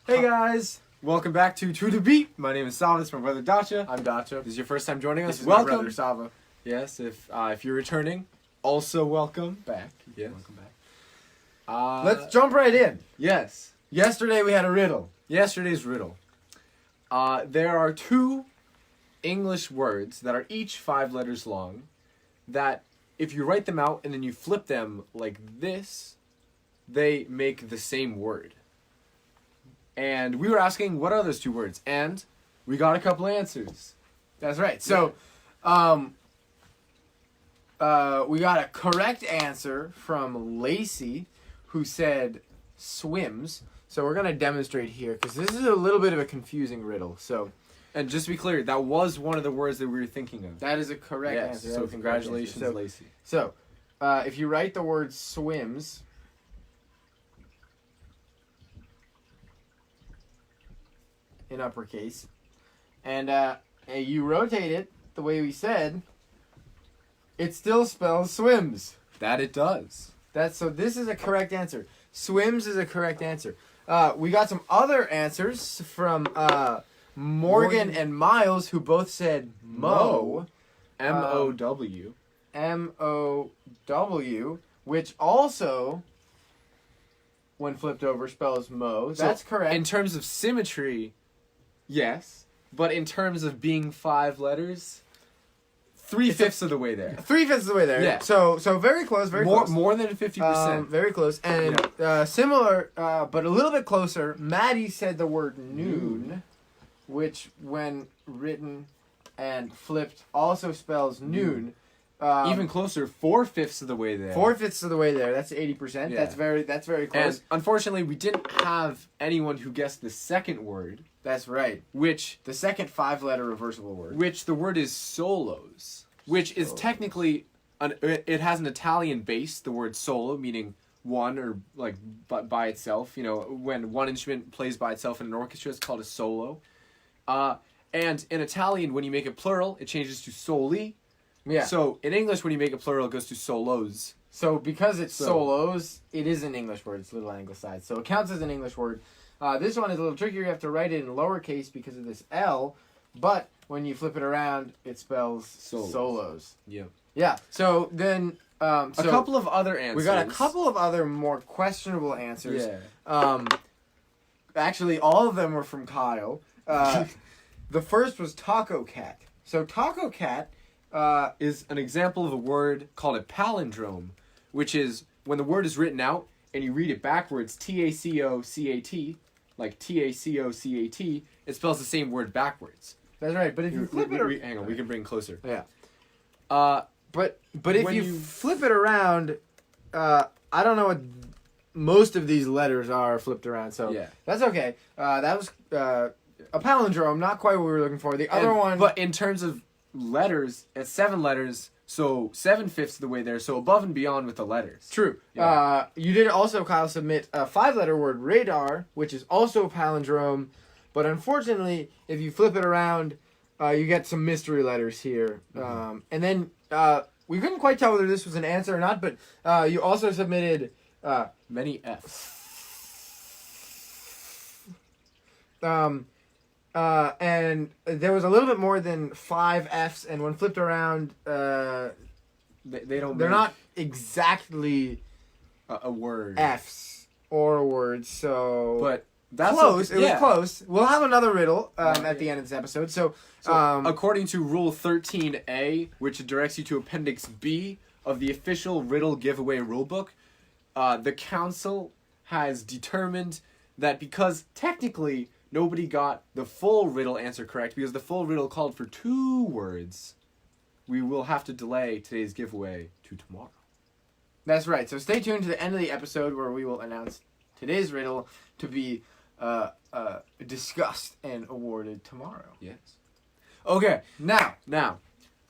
Hey guys, welcome back to True to Beat. My name is Salvis, my brother Dacha. I'm Dacha. This is your first time joining us. This is Welcome. my brother Sava. Yes, if you're returning, also welcome back. Yes. Welcome back. Let's Let's jump right in. Yes. Yesterday we had a riddle. Yesterday's riddle. There are two English words that are each 5 letters long that if you write them out and then you flip them like this, they make the same word. And we were asking, what are those 2 words? And we got a couple answers. That's right. So, we got a correct answer from Lacey, who said swims. So we're gonna demonstrate here because this is a little bit of a confusing riddle. So, And just to be clear, that was one of the words that we were thinking of. that is a correct Yes, answer. That so was a correct congratulations, answer. Lacey. So, if you write the word swims in uppercase, and you rotate it the way we said, it still spells swims. That it does. So this is a correct answer. Swims is a correct answer. We got some other answers from Morgan and Miles, who both said mow. M-O-W. M-O-W, which also, when flipped over, spells mow. That's correct. In terms of symmetry, yes. But in terms of being 5 letters, 3/5 of the way there. 3/5 of the way there. Yeah. So very close, very close. More than 50%. Very close. And similar, but a little bit closer, Maddie said the word noon, which when written and flipped also spells noon. Even closer, 4/5 of the way there. 4/5 of the way there. That's 80%. Yeah. That's very close. And unfortunately, we didn't have anyone who guessed the second word, That's right. which The second 5-letter reversible word. the word is solos, which is Solos. technically it has an Italian base. The word solo meaning one or like by itself. You know, when one instrument plays by itself in an orchestra, it's called a solo. And in Italian, when you make it plural, it changes to soli. Yeah. So in English, when you make it plural, it goes to solos. So because it's So- solos, it is an English word. It's a little anglicized. So it counts as an English word. This one is a little trickier. You have to write it in lowercase because of this L. But when you flip it around, it spells solos. Yeah. Yeah. So then... A couple of other answers. We got a couple of other more questionable answers. Yeah. Actually, all of them were from Kyle. The first was Taco Cat. So Taco Cat... is an example of a word called a palindrome, which is when the word is written out and you read it backwards, T-A-C-O-C-A-T, like T-A-C-O-C-A-T, it spells the same word backwards. That's right. But if you flip it... Hang on, we can bring it closer. Yeah. But if when you you- flip it around, I don't know what most of these letters are flipped around, so Yeah. that's okay. That was a palindrome, not quite what we were looking for. The other one... But in terms of letters, it's 7 letters, so 7/5 of the way there, so above and beyond with the letters. True. Yeah. You did also, Kyle, submit a 5-letter word, radar, which is also a palindrome. But unfortunately, if you flip it around, you get some mystery letters here. Mm-hmm. And then we couldn't quite tell whether this was an answer or not, but you also submitted... Many F's. And there was a little bit more than 5 F's, and when flipped around, They don't they're make not exactly a word. F's or words, so... But that's close. okay. It was close. We'll have another riddle at the end of this episode. So according to Rule 13A, which directs you to Appendix B of the official riddle giveaway rulebook, the council has determined that because technically nobody got the full riddle answer correct, because the full riddle called for 2 words, we will have to delay today's giveaway to tomorrow. that's right. So stay tuned to the end of the episode where we will announce today's riddle to be discussed and awarded tomorrow. Yes. Okay, now,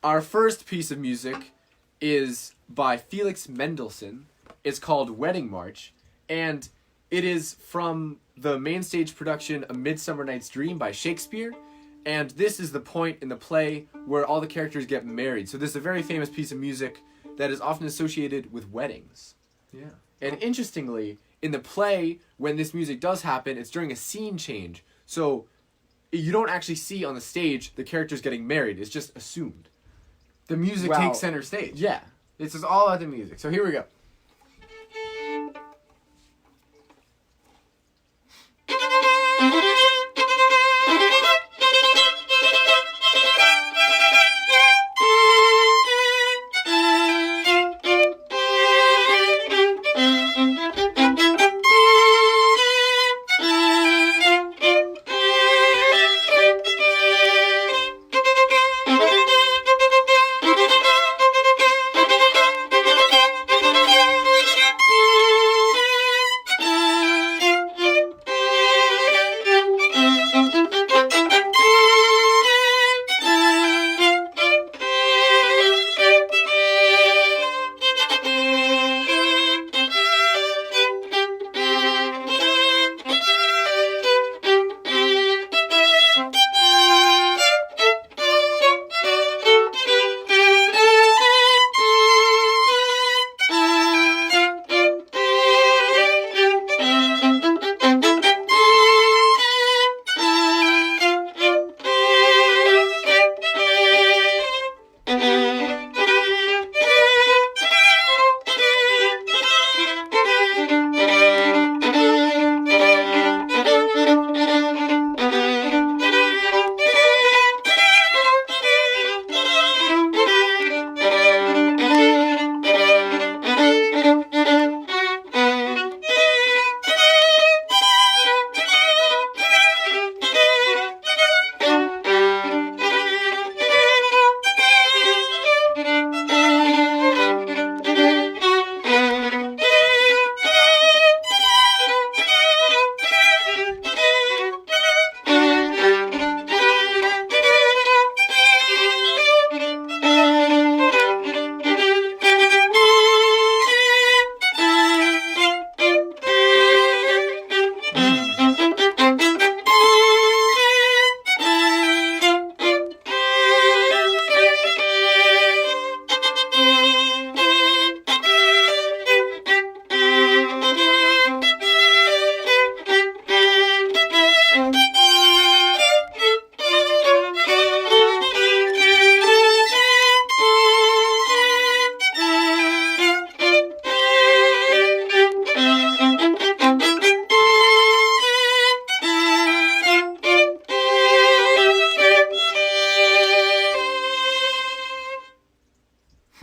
our first piece of music is by Felix Mendelssohn. It's called Wedding March, and it is from the main stage production A Midsummer Night's Dream by Shakespeare, and this is the point in the play where all the characters get married. So this is a very famous piece of music that is often associated with weddings. Yeah. And interestingly, in the play, when this music does happen, it's during a scene change. So you don't actually see on the stage the characters getting married. It's just assumed. The music Wow. takes center stage. Yeah. This is all about the music. So here we go.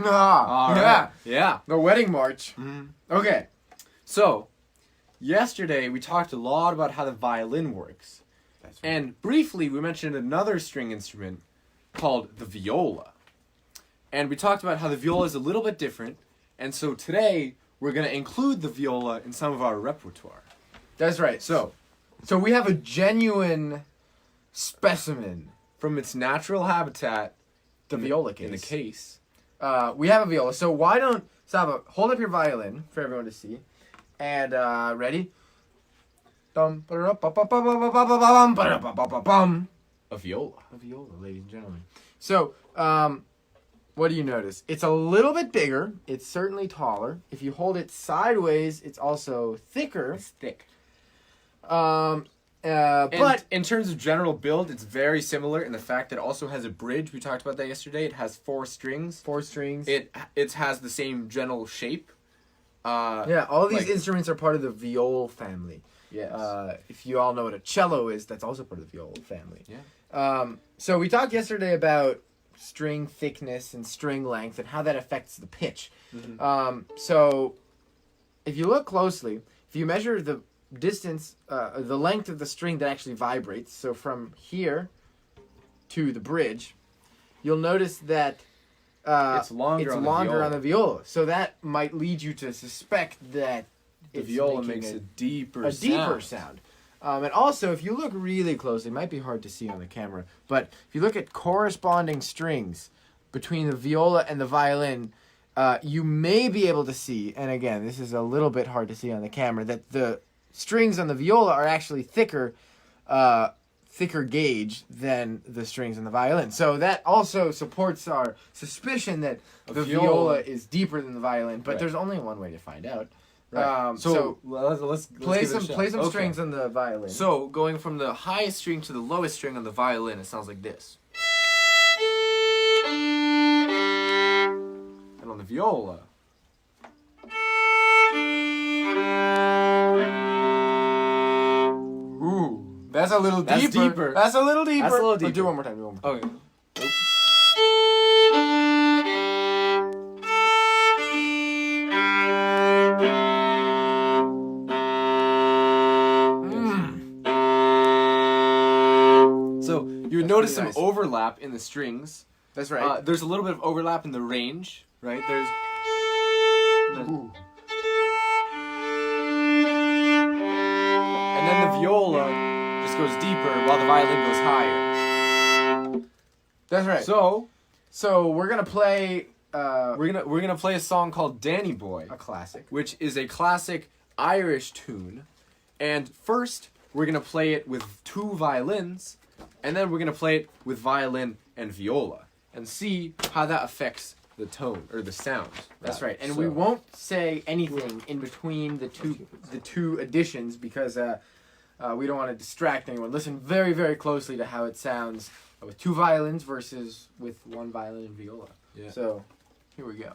All Yeah. right. Yeah. The wedding march. Mhm. Okay. So, yesterday we talked a lot about how the violin works. That's And briefly, we mentioned another string instrument called the viola. And we talked about how the viola is a little bit different. And so today, we're going to include the viola in some of our repertoire. That's right. So we have a genuine specimen. From its natural habitat, The in viola in the case. case. We have a viola. So why don't Saba hold up your violin for everyone to see, and ready? Dum ba-da-da-ba-ba-ba-ba-ba-ba-bum, ba-da-da-ba-ba-bum. A viola. A viola, ladies and gentlemen. So, what do you notice? It's a little bit bigger. It's certainly taller. If you hold it sideways, it's also thicker. It's thick. But But in terms of general build, it's very similar in the fact that it also has a bridge. We talked about that yesterday. It has 4 strings. 4 strings. It has the same general shape. Yeah, all these like- instruments are part of the viol family. Yes. If you all know what a cello is, that's also part of the viol family. Yeah. So we talked yesterday about string thickness and string length and how that affects the pitch. Mhm. So if you look closely, if you measure the distance, the length of the string that actually vibrates, so from here to the bridge, you'll notice that It's longer it's on the longer viola. on the viola. So that might lead you to suspect that The it's viola making makes a a deeper a deeper sound. And also, if you look really closely, it might be hard to see on the camera, but if you look at corresponding strings between the viola and the violin, you may be able to see, and again, this is a little bit hard to see on the camera, that the strings on the viola are actually thicker gauge than the strings on the violin. So that also supports our suspicion that the viola is deeper than the violin, but Right. there's only one way to find out. So let's play give it a some shot. play some Okay. strings on the violin. So going from the highest string to the lowest string on the violin, it sounds like this. And on the viola. Ooh, that's a little That's deeper. deeper. That's a little deeper. That's a little Oh, do deeper. one more time. Do one more time. Okay. So you would That's notice pretty some nice. overlap in the strings. That's right. There's a little bit of overlap in the range, right? There's. Ooh. And then the viola just goes deeper while the violin goes higher. That's right. So we're gonna play We're gonna play a song called Danny Boy, a classic. which is a classic Irish tune. And first we're gonna play it with two violins, and then we're gonna play it with violin and viola, and see how that affects the tone or the sound. That's rather. right. And So- we won't say anything in between the two editions because we don't want to distract anyone. Listen very, very closely to how it sounds with two violins versus with one violin and viola. Yeah. So here we go.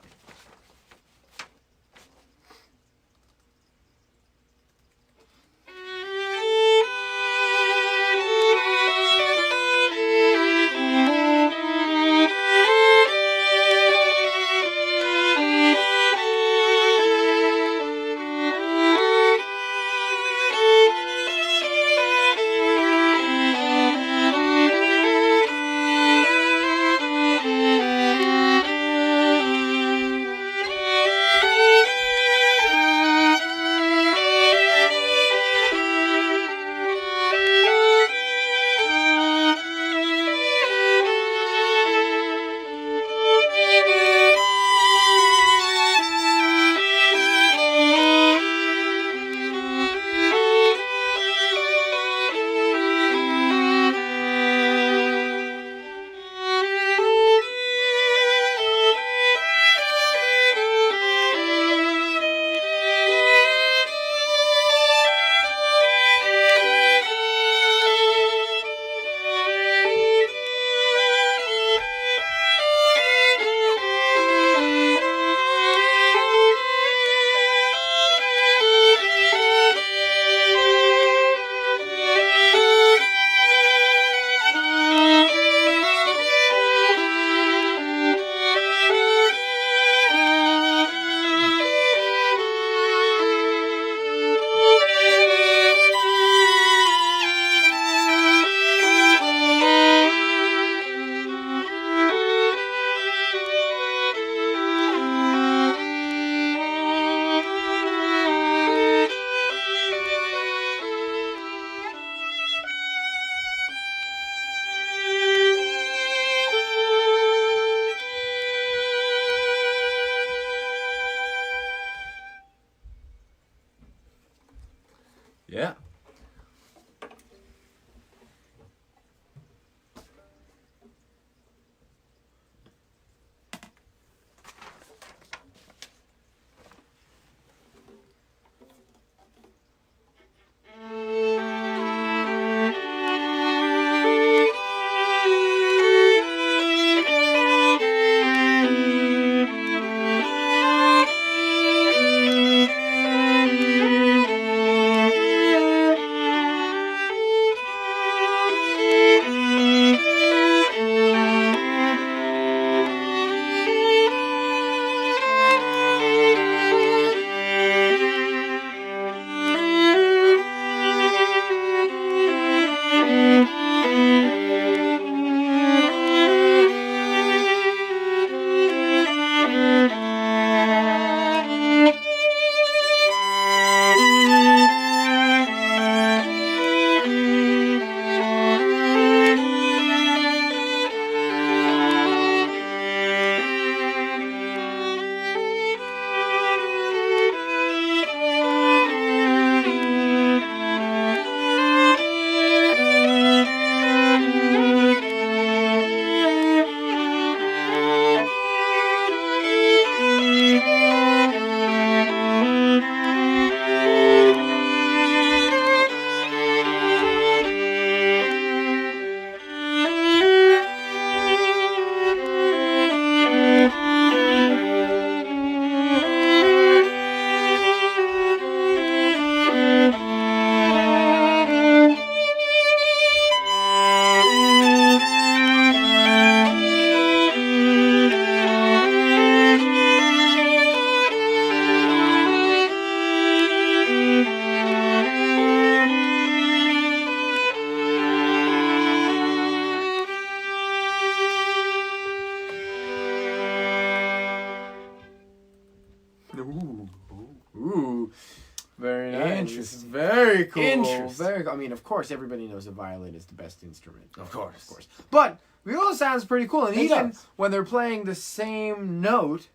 Interesting. Very cool. Interesting. Very cool. I mean, of course, everybody knows a violin is the best instrument. Of course. But viola sounds pretty cool. And It even does. when they're playing the same note,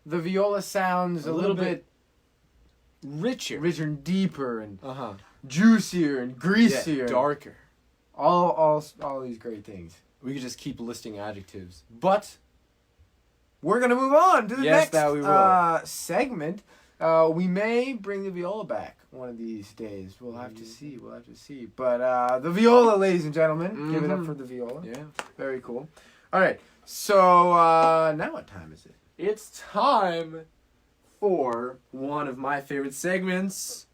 the viola sounds a little bit richer. richer and deeper and Uh-huh. juicier and greasier. Darker. All these great things. We could just keep listing adjectives. But We're gonna move on to the Yes, next that we will. segment. We may bring the viola back one of these days. We'll have to see. We'll have to see. But the viola, ladies and gentlemen, give it up for the viola. yeah. Very cool. All right. So now what time is it? It's time for one of my favorite segments.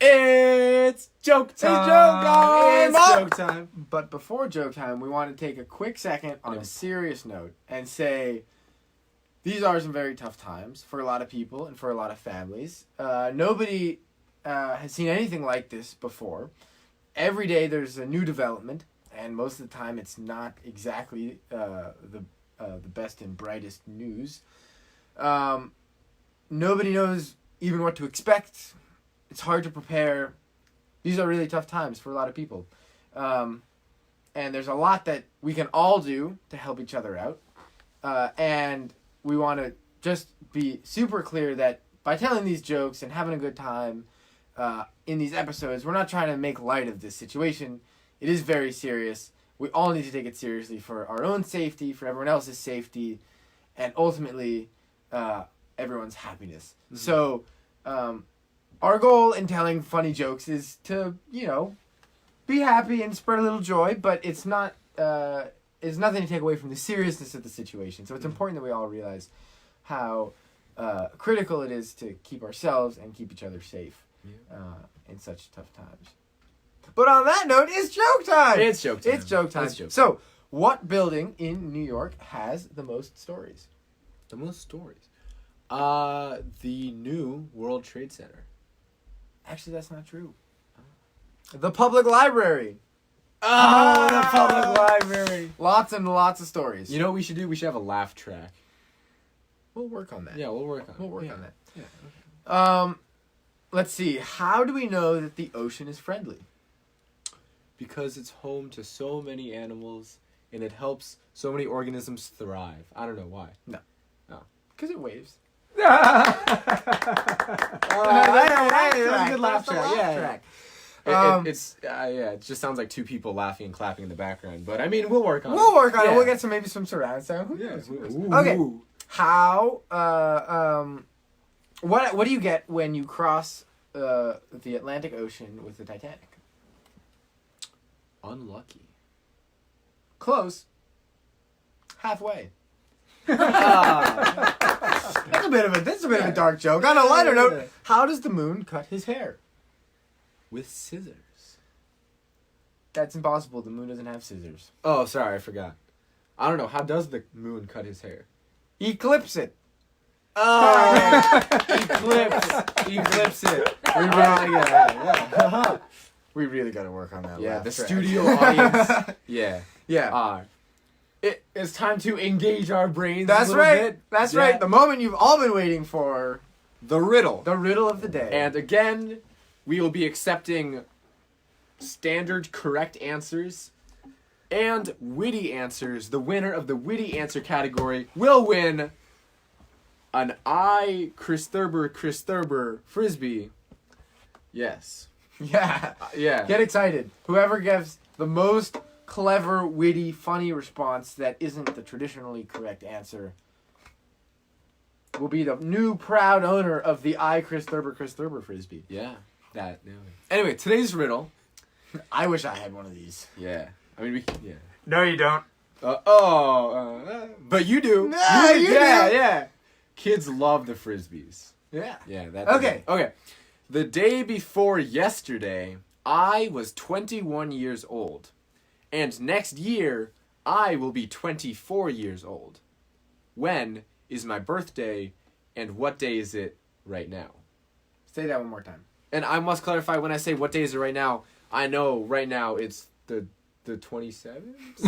It's joke time. It's joke time. It's joke time. But before joke time, we want to take a quick second on a serious note and say these are some very tough times for a lot of people and for a lot of families. Nobody has seen anything like this before. Every day there's a new development, and most of the time it's not exactly the best and brightest news. Nobody knows even what to expect. It's hard to prepare. These are really tough times for a lot of people. And there's a lot that we can all do to help each other out. And we want to just be super clear that by telling these jokes and having a good time in these episodes, we're not trying to make light of this situation. It is very serious. We all need to take it seriously for our own safety, for everyone else's safety, and ultimately everyone's happiness. Mm-hmm. So our goal in telling funny jokes is to, be happy and spread a little joy, but it's not... is nothing to take away from the seriousness of the situation. So it's important that we all realize how critical it is to keep ourselves and keep each other safe in such tough times. But on that note, it's joke time! It's joke time. It's joke time. It's joke time. So, what building in New York has the most stories? The most stories. The new World Trade Center. Actually, that's not true. The public library. Oh, the public library. Lots and lots of stories. You know what we should do? We should have a laugh track. We'll work on that. Yeah, we'll work on that. Yeah. Let's see. How do we know that the ocean is friendly? Because it's home to so many animals and it helps so many organisms thrive. I don't know why. No. Oh. Because it waves. That's a good laugh track. Yeah. It just sounds like two people laughing and clapping in the background. But I mean, we'll work on it. We'll work on it. Yeah. We'll get maybe some surround sound. Who knows? Ooh. Okay. How? What do you get when you cross the Atlantic Ocean with the Titanic? Unlucky. Close. Halfway. Ah. That's a bit of a dark joke. On a lighter note, how does the moon cut his hair? With scissors. That's impossible. The moon doesn't have scissors. Oh, sorry, I forgot. I don't know. How does the moon cut his hair? He clips it. Oh, eclipse it. We really got to work on that. Yeah, laugh the track. studio audience. Yeah. Yeah. It's time to engage our brains. That's a little right. bit. That's Yeah. right. The moment you've all been waiting for. The riddle. The riddle of the day. And again, we will be accepting standard correct answers and witty answers. The winner of the witty answer category will win an Chris Thurber Frisbee. Yes. yeah. Yeah. Get excited. Whoever gives the most clever, witty, funny response that isn't the traditionally correct answer will be the new proud owner of the Chris Thurber Frisbee. Yeah. That. Yeah. Anyway, today's riddle. I wish I had one of these. Yeah. I mean, yeah. No, you don't. But you do. Yeah, you do. Yeah. Kids love the Frisbees. Yeah. Yeah, that's Okay. Okay. The day before yesterday, I was 21 years old. And next year, I will be 24 years old. When is my birthday, and what day is it right now? Say that one more time. And I must clarify, when I say what day is it right now, I know right now it's the 27th? It's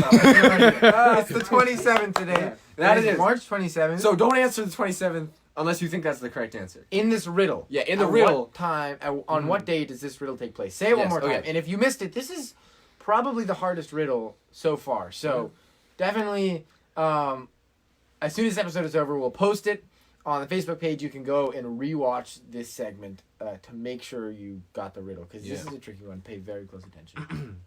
the 27th today. Yeah. That It is. March 27th. So don't answer the 27th. Unless you think that's the correct answer. In this riddle. Yeah, in the at riddle. What time? On what day does this riddle take place? Say it one Yes, more time. okay. And if you missed it, this is probably the hardest riddle so far. So definitely, as soon as this episode is over, we'll post it on the Facebook page. You can go and rewatch this segment to make sure you got the riddle, because this is a tricky one. Pay very close attention.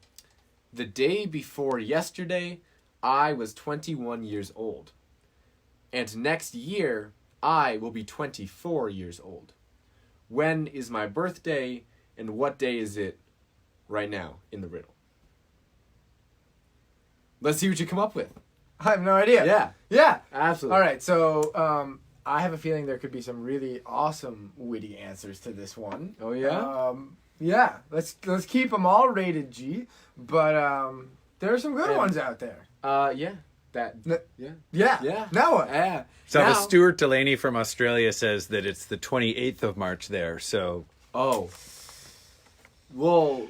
The day before yesterday, I was 21 years old. And next year, I will be 24 years old. When is my birthday, and what day is it right now in the riddle? Let's see what you come up with. I have no idea. Yeah, Yeah. absolutely. All right. So I have a feeling there could be some really awesome, witty answers to this one. Oh, yeah? Yeah. Let's keep them all rated G, but there are some good And- ones out there. Yeah. That. Yeah. Yeah. Yeah. Now what? Yeah. So Now- Stuart Delaney from Australia says that it's the 28th of March there. So Oh. Well,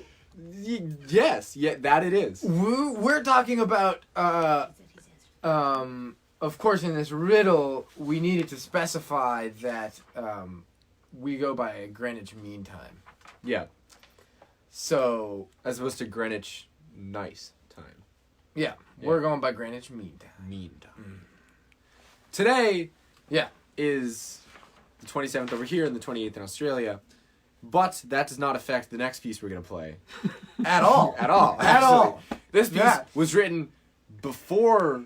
yes. Yeah, that it is. We're talking about of course, in this riddle, we needed to specify that we go by Greenwich Mean Time. Yeah. So, As opposed to Greenwich nice time. yeah, we're going by Greenwich Mean Time. Mean time. Today Yeah. is the 27th over here and the 28th in Australia. But that does not affect the next piece we're going to play. At all. At all. At actually. all. This piece Yeah. was written before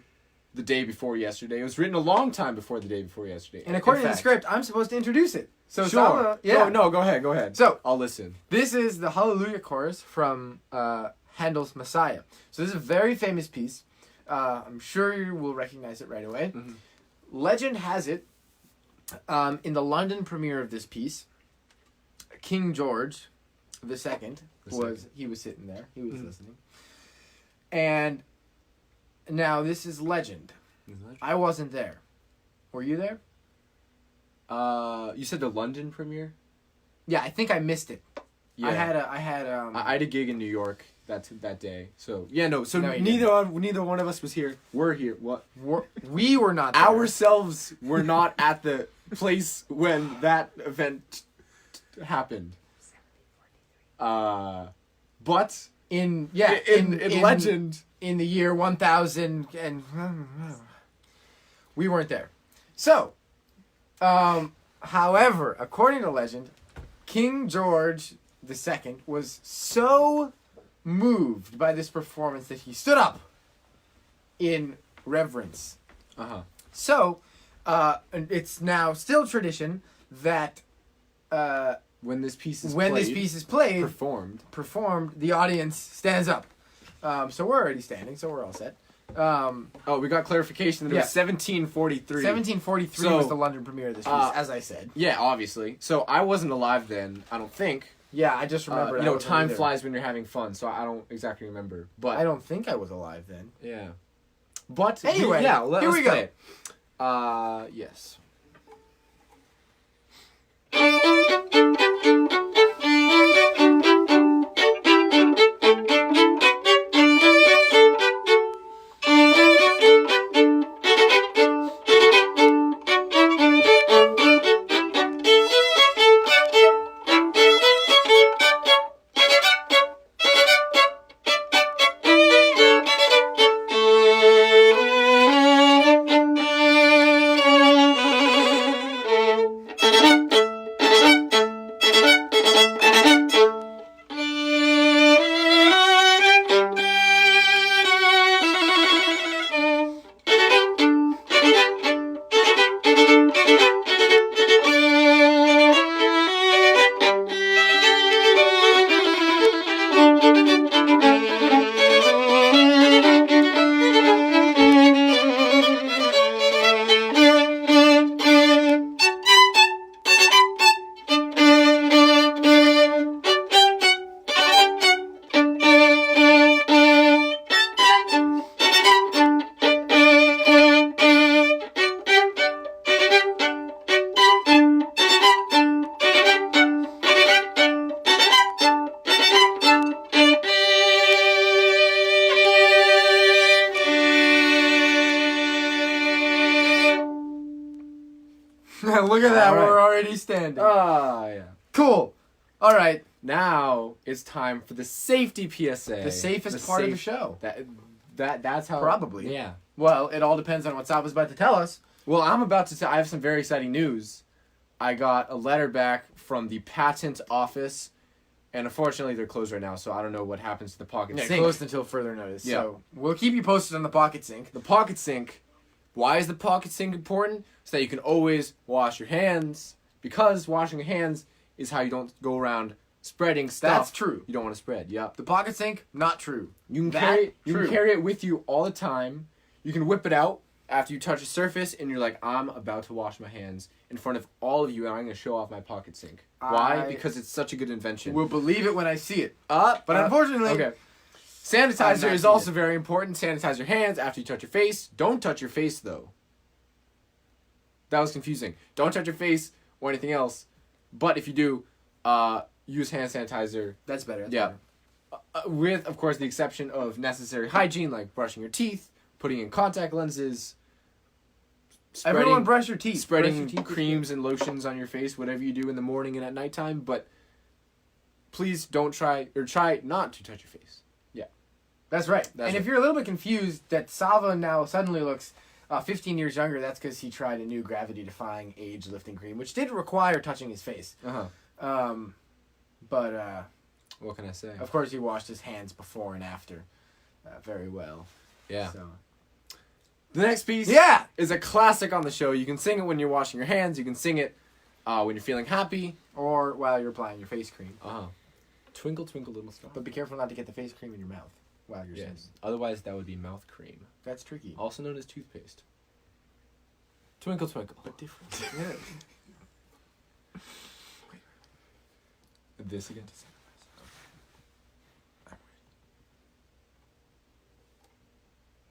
the day before yesterday. It was written a long time before the day before yesterday. And according In to the fact- script, I'm supposed to introduce it. So, Sure. Sala, yeah. No, go ahead. So- I'll listen. This is the Hallelujah chorus from Handel's Messiah. So this is a very famous piece. I'm sure you will recognize it right away. Mhm. Legend has it, in the London premiere of this piece, King George II he was sitting there. He was listening. And now this is legend. I wasn't there. Were you there? You said the London premiere? Yeah, I think I missed it. Yeah. I had I had a gig in New York that day. So yeah, no. So No, you neither one of us was here. We're here. What? we were not there. Ourselves were not at the place when that event happened. But in legend. in the year 1000 and we weren't there. So, however, according to legend, King George II was so moved by this performance that he stood up in reverence. So, and it's now still tradition that When this piece is when played, this piece is played, performed. the audience stands up. So we're already standing, so we're all set. Oh, we got clarification that it Yeah. was 1743. 1743 So, was the London premiere of this piece, as I said. Yeah, obviously. So I wasn't alive then. I don't think. Yeah, I just remember. Time flies when you're having fun, so I don't exactly remember. But I don't think I was alive then. yeah. But Anyway, here here we we go. play it. Yes. Look at that. All right. We're already standing. Ah, yeah. Cool. All right. Now it's time for the safety PSA. The safest part of the show. That's how. Probably. Yeah. Well, it all depends on what Sal was about to tell us. Well, I'm about to. I have some very exciting news. I got a letter back from the patent office, and unfortunately they're closed right now. So I don't know what happens to the pocket Yeah, sink. closed until further notice. Yeah. So we'll keep you posted on the pocket sink. The pocket sink. Why is the pocket sink important? So that you can always wash your hands. Because washing your hands is how you don't go around spreading stuff. That's true. You don't want to spread. Yep. The pocket sink, not true. You can That, carry it. You true. can carry it with you all the time. You can whip it out after you touch a surface, and you're like, I'm about to wash my hands in front of all of you, and I'm going to show off my pocket sink. Why? Because it's such a good invention. We'll believe it when I see it. But But unfortunately, okay. I'm Sanitizer not is seeing also it. very important. Sanitize your hands after you touch your face. Don't touch your face though. That was confusing. Don't touch your face or anything else. But if you do, use hand sanitizer. that's better. That's Yeah. better. With, of course, the exception of necessary hygiene, like brushing your teeth, putting in contact lenses, Everyone brush your teeth. spreading Brush your teeth. creams and lotions on your face, whatever you do in the morning and at nighttime. But please don't try not to touch your face. That's right. That's and if right. you're a little bit confused that Salva now suddenly looks 15 years younger, that's because he tried a new gravity-defying age lifting cream, which did require touching his face. Uh-huh. But What can I say? of course, he washed his hands before and after very well. Yeah. So. The next piece Yeah. is a classic on the show. You can sing it when you're washing your hands. You can sing it when you're feeling happy. Or while you're applying your face cream. Uh-huh. Twinkle, twinkle, little star. But be careful not to get the face cream in your mouth while you're singing. Yes. Otherwise, that would be mouth cream. That's tricky. Also known as toothpaste. Twinkle, twinkle. But different. Yeah. This again to sacrifice.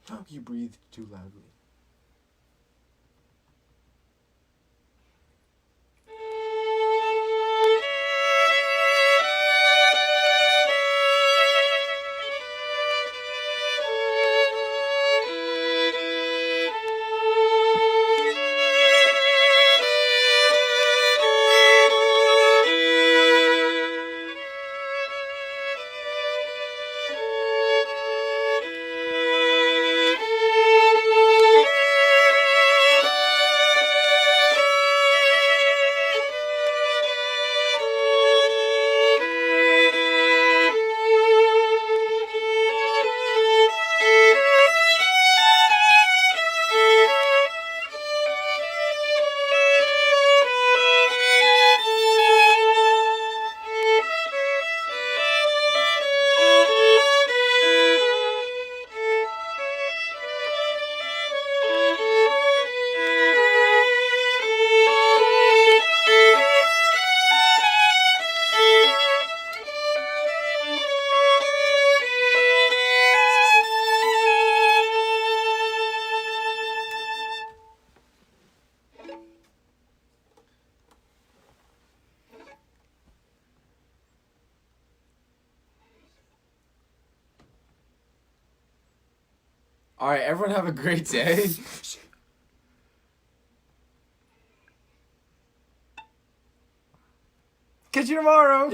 I'm ready. You breathed too loudly. All right, everyone have a great day. Catch you tomorrow.